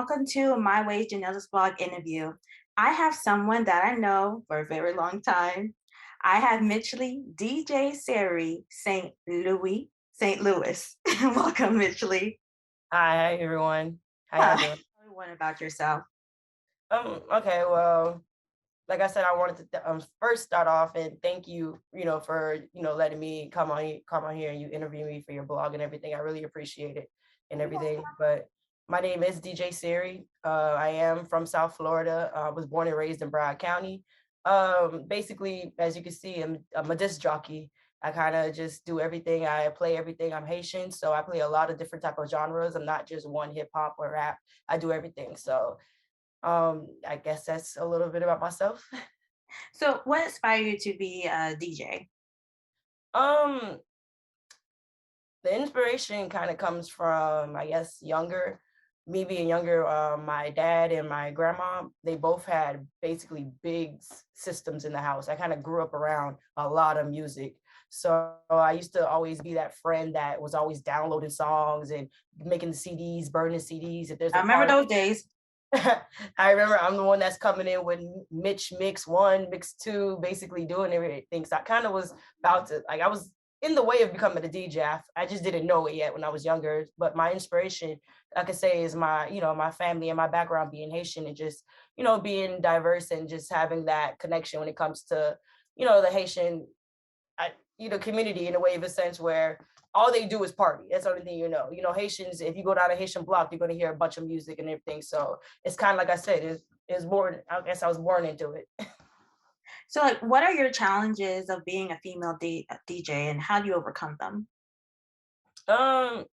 welcome to My Way Janelle's blog interview. I have someone that I know for a very long time. I have Mitchley, DJ Syri, St. Louis. Welcome, Mitchley. Hi everyone. How y'all Hi. doing? Tell me one about yourself. Okay, well, like I said, I wanted to first start off and thank you, for letting me come on here and you interview me for your blog and everything. I really appreciate it and everything. But my name is DJ Syri. I am from South Florida. I was born and raised in Broward County. Basically, as you can see, I'm a disc jockey. I kind of just do everything. I play everything. I'm Haitian, so I play a lot of different type of genres. I'm not just one hip hop or rap. I do everything. So I guess that's a little bit about myself. So, what inspired you to be a DJ? um the inspiration kind of comes from, I guess, me being younger. My dad and my grandma, they both had basically big systems in the house. I kind of grew up around a lot of music, so I used to always be that friend that was always downloading songs and making CDs, burning CDs. If there's I a remember party, those days. I remember I'm the one that's coming in with Mitch mix one, mix two, basically doing everything. So I kind of was about to, like, I was in the way of becoming a DJ. I just didn't know it yet when I was younger. But my inspiration, I could say, is my family and my background being Haitian and just, being diverse and just having that connection when it comes to, the Haitian community in a way of a sense where all they do is party. That's the only thing you know. Haitians, if you go down a Haitian block, you're going to hear a bunch of music and everything. So it's kind of like I said, it's born. I guess I was born into it. So, like, what are your challenges of being a female DJ and how do you overcome them? um,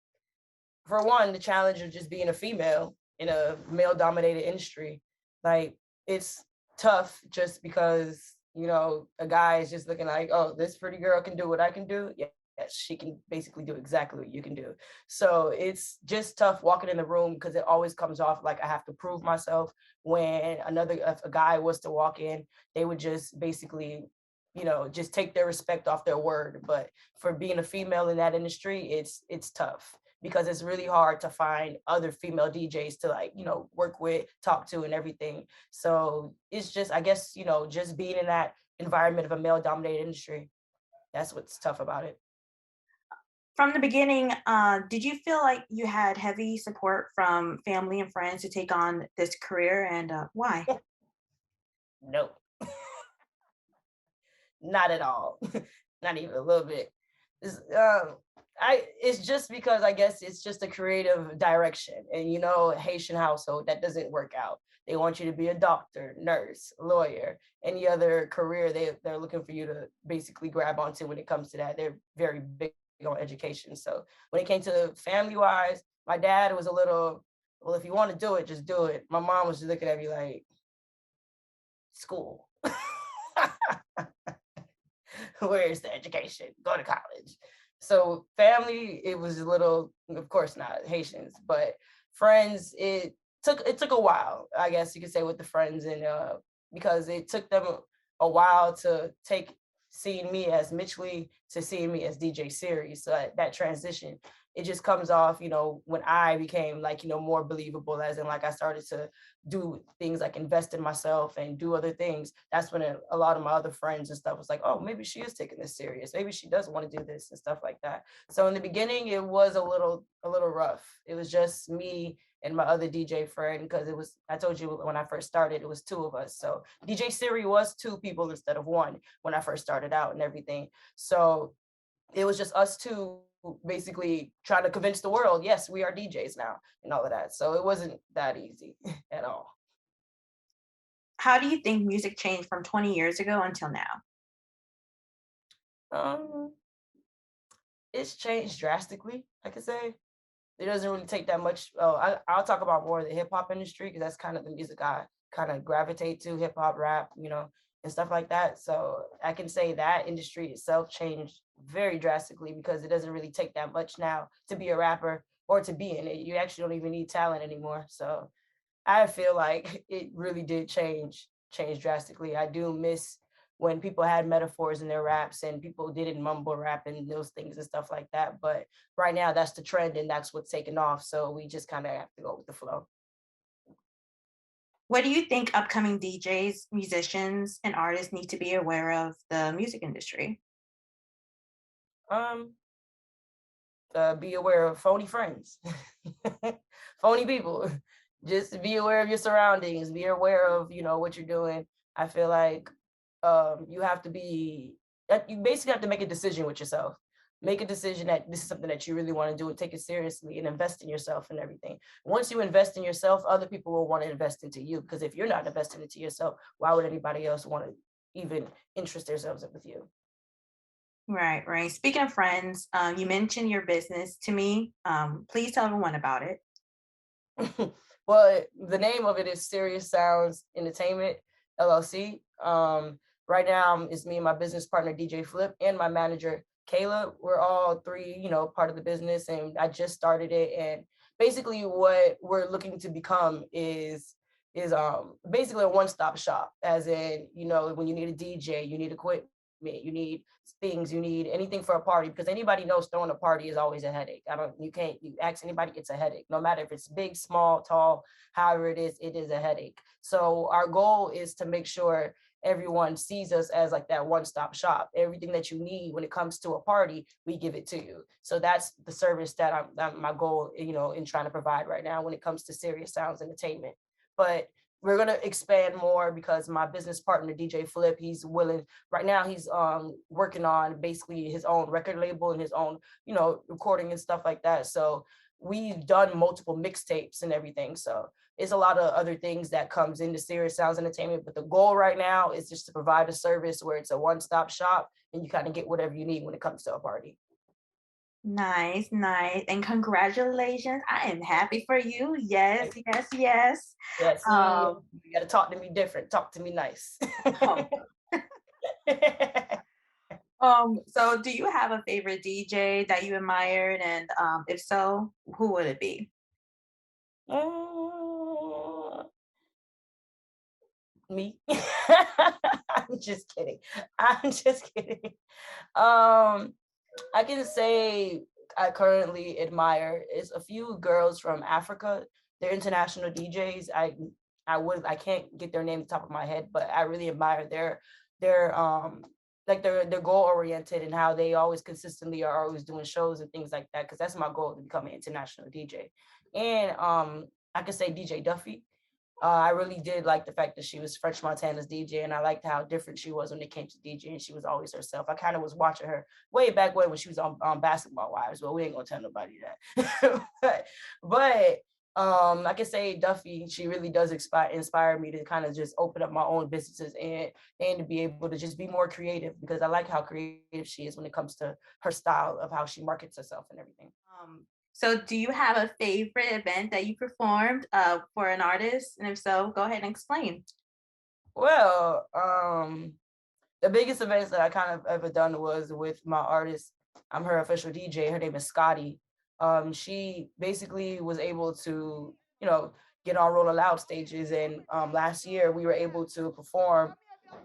for one, the challenge of just being a female in a male-dominated industry, like it's tough just because a guy is just looking like, oh, this pretty girl can do what I can do. Yeah, yes, she can basically do exactly what you can do. So it's just tough walking in the room because it always comes off like I have to prove myself. When if a guy was to walk in, they would just basically just take their respect off their word. But for being a female in that industry, it's tough because it's really hard to find other female DJs to, like, work with, talk to and everything. So it's just, I guess, just being in that environment of a male dominated industry, that's what's tough about it. From the beginning, did you feel like you had heavy support from family and friends to take on this career, and why? Nope. Not at all. Not even a little bit. It's, it's just because I guess it's just a creative direction. And Haitian household, that doesn't work out. They want you to be a doctor, nurse, lawyer, any other career they're looking for you to basically grab onto when it comes to that. They're very big on education. So when it came to family wise, my dad was a little, well, if you want to do it, just do it. My mom was just looking at me like, school. Where's the education? Go to college. So family, it was a little, of course not Haitians, but friends, it took a while, I guess you could say, with the friends, and because it took them a while to take seeing me as Mitchley to seeing me as DJ Syri. So that transition, it just comes off, when I became, like, more believable, as in, like, I started to do things like invest in myself and do other things. That's when a lot of my other friends and stuff was like, oh, maybe she is taking this serious. Maybe she does want to do this and stuff like that. So in the beginning, it was a little rough. It was just me and my other DJ friend, because I told you when I first started, it was two of us. So DJ Syri was two people instead of one when I first started out and everything. So it was just us two basically trying to convince the world, yes, we are DJs now and all of that. So it wasn't that easy at all. How do you think music changed from 20 years ago until now? Um, it's changed drastically, I could say. It doesn't really take that much. Oh, I'll talk about more of the hip hop industry because that's kind of the music I kind of gravitate to, hip hop, rap, and stuff like that. So I can say that industry itself changed very drastically because it doesn't really take that much now to be a rapper or to be in it. You actually don't even need talent anymore. So I feel like it really did change drastically. I do miss when people had metaphors in their raps and people didn't mumble rap and those things and stuff like that. But right now that's the trend and that's what's taking off. So we just kind of have to go with the flow. What do you think upcoming DJs, musicians, and artists need to be aware of the music industry? Um, be aware of phony friends, phony people. Just be aware of your surroundings. Be aware of what you're doing. I feel like you have to be that you basically have to make a decision with yourself. Make a decision that this is something that you really want to do and take it seriously and invest in yourself and everything. Once you invest in yourself, other people will want to invest into you because if you're not investing into yourself, why would anybody else want to even interest themselves with you? Right, right. Speaking of friends, you mentioned your business to me. Please tell everyone about it. Well, the name of it is Serious Sounds Entertainment LLC. Right now, it's me and my business partner DJ Flip and my manager Kayla. We're all three, part of the business, and I just started it. And basically, what we're looking to become is basically a one-stop shop. As in, when you need a DJ, you need equipment, you need things, you need anything for a party, because anybody knows throwing a party is always a headache. You ask anybody, it's a headache, no matter if it's big, small, tall, however it is a headache. So our goal is to make sure everyone sees us as like that one-stop shop. Everything that you need when it comes to a party, we give it to you. So that's the service that my goal, in trying to provide right now when it comes to Serious Sounds Entertainment. But we're gonna expand more because my business partner DJ Flip, he's willing. Right now, he's working on basically his own record label and his own, recording and stuff like that. So we've done multiple mixtapes and everything. So it's a lot of other things that comes into Serious Sounds Entertainment. But the goal right now is just to provide a service where it's a one-stop shop and you kind of get whatever you need when it comes to a party. Nice, nice. And congratulations. I am happy for you. Yes, yes, yes. Yeah, see, Um, you got to talk to me different. Talk to me nice. oh, so do you have a favorite DJ that you admired? And if so, who would it be? Uh, Me. I'm just kidding. I'm just kidding. I can say I currently admire is a few girls from Africa. They're international DJs. I can't get their name at the top of my head, but I really admire their like they're goal oriented and how they always consistently are always doing shows and things like that. Because that's my goal, to become an international DJ. And I could say DJ Duffy. I really did like the fact that she was French Montana's DJ, and I liked how different she was when it came to DJ, and she was always herself. I kind of was watching her way back when she was on Basketball Wives. Well, we ain't gonna tell nobody that. but I can say Duffy, she really does inspire me to kind of just open up my own businesses and to be able to just be more creative, because I like how creative she is when it comes to her style of how she markets herself and everything. So do you have a favorite event that you performed for an artist? And if so, go ahead and explain. Well, the biggest events that I kind of ever done was with my artist. I'm her official DJ. Her name is Scotty. She basically was able to, get on Roll Loud stages. And last year we were able to perform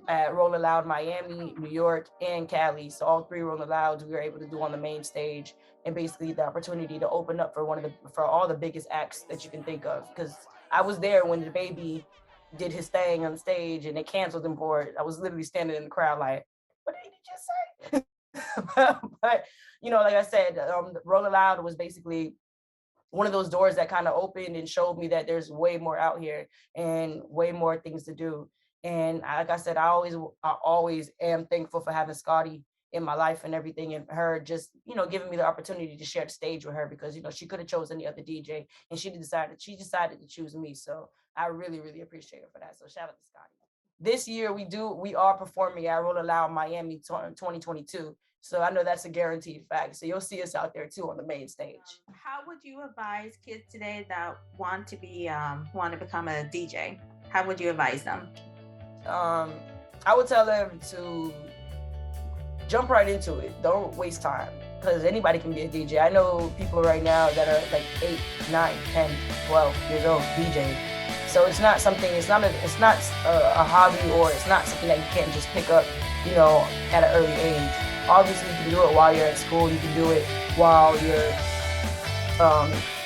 at Roll Loud Miami, New York, and Cali. So all three Roll Louds we were able to do on the main stage, and basically the opportunity to open up for all the biggest acts that you can think of. Because I was there when the baby did his thing on stage and they canceled him for it. I was literally standing in the crowd like, what did he just say? but like I said, Roll Loud was basically one of those doors that kind of opened and showed me that there's way more out here and way more things to do. And like I said, I always am thankful for having Scotty in my life and everything, and her just, giving me the opportunity to share the stage with her, because, she could have chosen any other DJ, and she decided to choose me. So I really, really appreciate her for that. So shout out to Scotty. This year we are performing at Roll Loud Miami 2022. So I know that's a guaranteed fact. So you'll see us out there too on the main stage. How would you advise kids today that want to become a DJ? How would you advise them? I would tell them to jump right into it. Don't waste time, because anybody can be a DJ. I know people right now that are like 8, 9, 10, 12 years old DJing. So it's not a hobby, or it's not something that you can't just pick up, at an early age. Obviously, you can do it while you're at school. You can do it while you're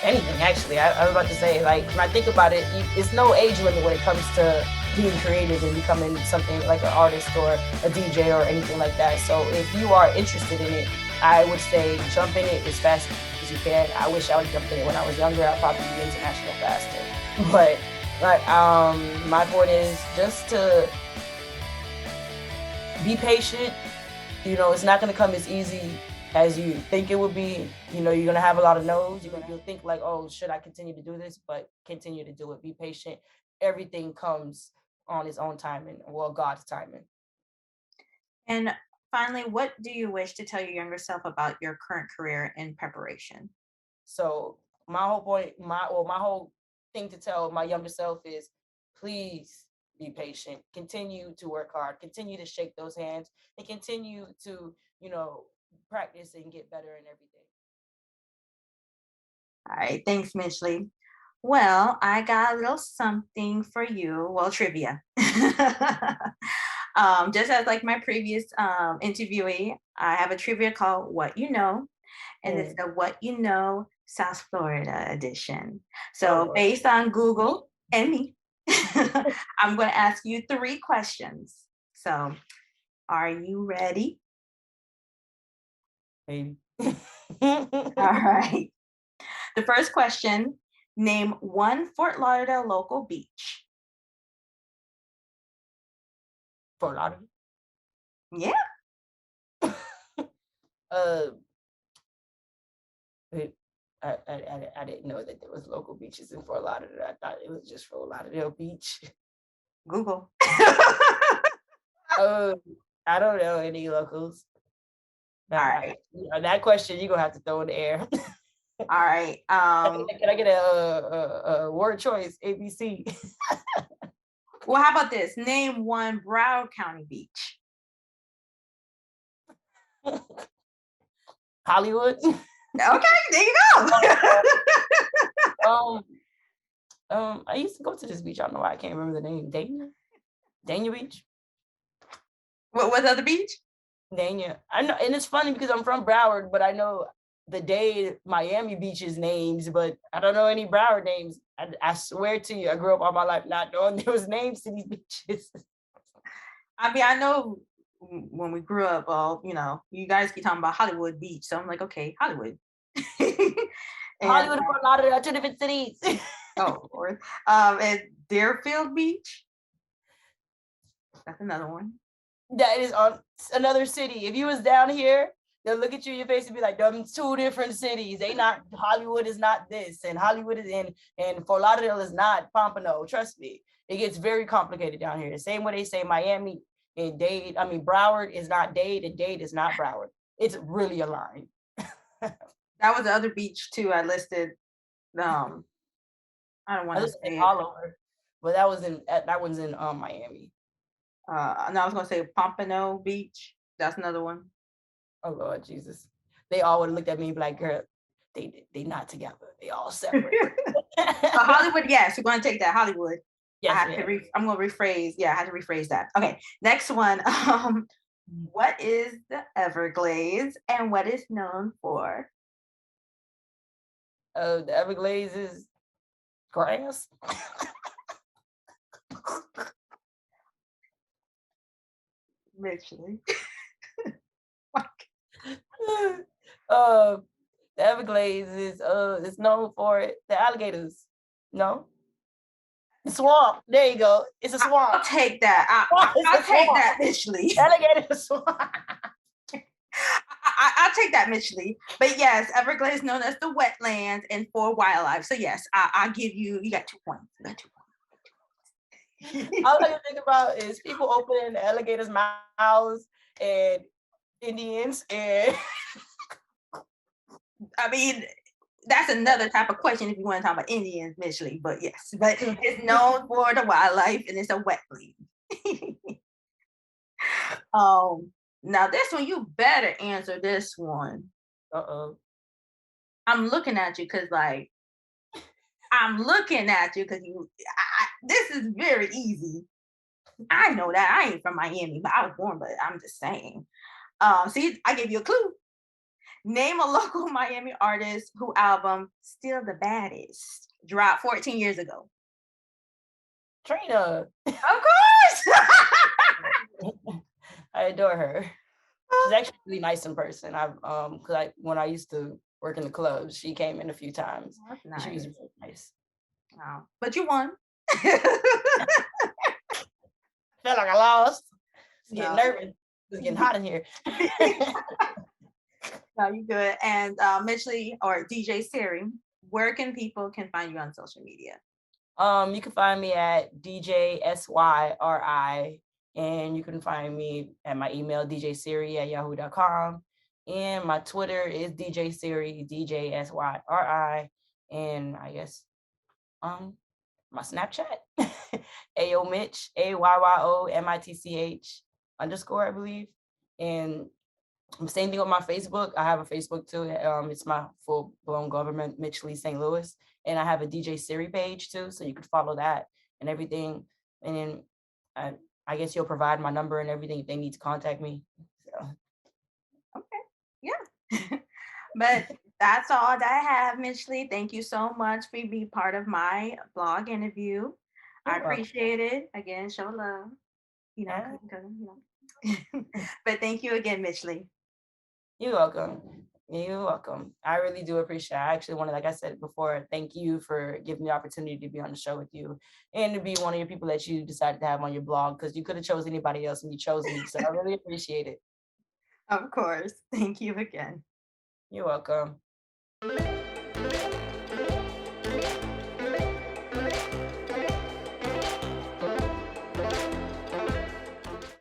anything, actually. I was about to say, like, when I think about it, it's no age limit when it comes to being creative and becoming something like an artist or a DJ or anything like that. So if you are interested in it, I would say jump in it as fast as you can. I wish I would jump in it when I was younger. I'd probably be international faster. But my point is just to be patient. You know, it's not going to come as easy as you think it would be. You know, you're going to have a lot of no's. You'll think like, oh, should I continue to do this? But continue to do it. Be patient. Everything comes on its own timing, well, God's timing. And finally, what do you wish to tell your younger self about your current career in preparation? So my whole point, my whole thing to tell my younger self is, please be patient. Continue to work hard. Continue to shake those hands, and continue to, you know, practice and get better in everything. All right, thanks, Mitchley. Well, I got a little something for you. Well, trivia. Just as like my previous interviewee, I have a trivia called What You Know, and it's the What You Know South Florida edition. So based on Google and me, I'm going to ask you 3 questions. So are you ready? Maybe. All right. The first question, name one Fort Lauderdale local beach. Fort Lauderdale? Yeah. I didn't know that there was local beaches in Fort Lauderdale. I thought it was just Fort Lauderdale Beach. Google. Oh, I don't know any locals. All right. That question you're gonna have to throw in the air. All right. Can I get a word choice? ABC. Well, how about this? Name one Broward County beach. Hollywood. Okay, there you go. I used to go to this beach. I don't know why I can't remember the name. Dania Beach. What other beach? Dania. I know, and it's funny because I'm from Broward, but I know the Dade Miami beaches names, but I don't know any Broward names. I swear to you, I grew up all my life not knowing there was names to these beaches. I mean, I know when we grew up, you know, you guys keep talking about Hollywood Beach, so I'm like, okay, Hollywood. Hollywood and Fort Lauderdale are 2 different cities. Oh, Lord. And Deerfield Beach. That's another one. That is on another city. If you was down here, they'll look at you in your face and be like, them 2 different cities. They not, Hollywood is not this, and Hollywood is and Fort Lauderdale is not Pompano. Trust me. It gets very complicated down here. The same way they say Miami and Dade. I mean, Broward is not Dade and Dade is not Broward. It's really a line. That was the other beach too. I listed. I don't want to say all over, but that one's in Miami. No, I was gonna say Pompano Beach. That's another one. Oh Lord Jesus! They all would have looked at me like, "Girl, they not together. They all separate." Hollywood, yes, we're gonna take that Hollywood. Yes, I'm gonna rephrase. Yeah, I had to rephrase that. Okay, next one. What is the Everglades and what is known for? The Everglades is grass. Mitchley. The Everglades is known for the alligators. No, the swamp. There you go. It's a swamp. I'll take that. I'll take that, Mitchley. Alligator swamp. I'll take that, Mitchley. But yes, Everglades known as the wetlands and for wildlife. So yes, I'll give you. You got 2 points. You got 2 points. All I can think about is people opening alligators' mouths and Indians and. I mean, that's another type of question if you want to talk about Indians, Mitchley. But yes, but it's known for the wildlife and it's a wetland. Now this one you better answer this one. I'm looking at you because this is very easy. I know that I ain't from Miami, but I was born, but I'm just saying. See, I gave you a clue. Name a local Miami artist who album Still the Baddest dropped 14 years ago. Trina. Of course. I adore her. She's actually really nice in person. Cause when I used to work in the clubs, she came in a few times. That's And she was nice. really nice. Oh, but you won. Felt like I lost. It's getting No. nervous. It's getting hot in here. No, you good. And Mitchley or DJ Syri, where can find you on social media? You can find me at DJ Syri, and you can find me at my email djsyri@yahoo.com, and my Twitter is DJ Syri, DJ Syri, and I guess my Snapchat Ayo Mitch, AYYOMITCH _ I believe, and same thing with my Facebook. I have a Facebook too. It's my full-blown government, Mitchley, St. Louis. And I have a DJ Syri page too, so you could follow that and everything. And then I guess you'll provide my number and everything if they need to contact me. So. Okay, yeah. But that's all that I have, Mitchley. Thank you so much for being part of my blog interview. I appreciate it. Again, show love. You know, but thank you again, Mitchley. You're welcome. You're welcome. I really do appreciate it. I actually wanted, like I said before, thank you for giving me the opportunity to be on the show with you and to be one of your people that you decided to have on your blog, because you could have chose anybody else and you chose me. So I really appreciate it. Of course. Thank you again. You're welcome.